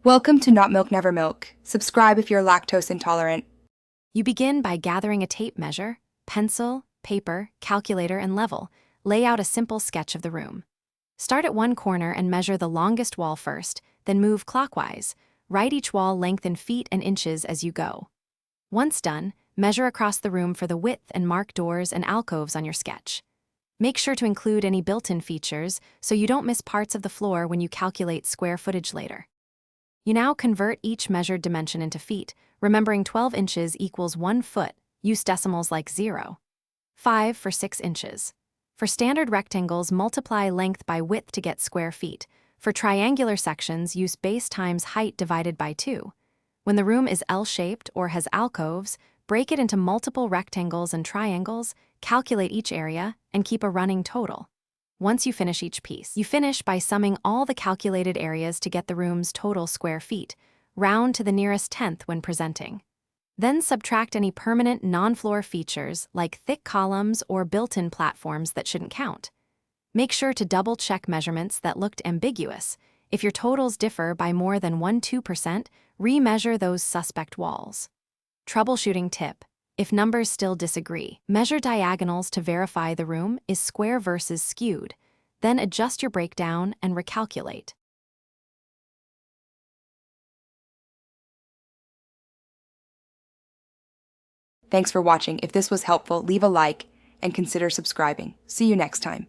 Welcome to Not Milk Never Milk. Subscribe if you're lactose intolerant. You begin by gathering a tape measure, pencil, paper, calculator, and level. Lay out a simple sketch of the room. Start at one corner and measure the longest wall first, then move clockwise. Write each wall length in feet and inches as you go. Once done, measure across the room for the width and mark doors and alcoves on your sketch. Make sure to include any built-in features so you don't miss parts of the floor when you calculate square footage later. You now convert each measured dimension into feet, remembering 12 inches equals 1 foot. Use decimals like 0.5 for 6 inches. For standard rectangles, multiply length by width to get square feet. For triangular sections, use base times height divided by 2. When the room is L-shaped or has alcoves, break it into multiple rectangles and triangles, calculate each area, and keep a running total. Once you finish each piece, you finish by summing all the calculated areas to get the room's total square feet. Round to the nearest tenth when presenting. Then subtract any permanent non-floor features like thick columns or built-in platforms that shouldn't count. Make sure to double-check measurements that looked ambiguous. If your totals differ by more than 1–2%, re-measure those suspect walls. Troubleshooting tip. If numbers still disagree, measure diagonals to verify the room is square versus skewed. Then adjust your breakdown and recalculate. Thanks for watching. If this was helpful, leave a like and consider subscribing. See you next time.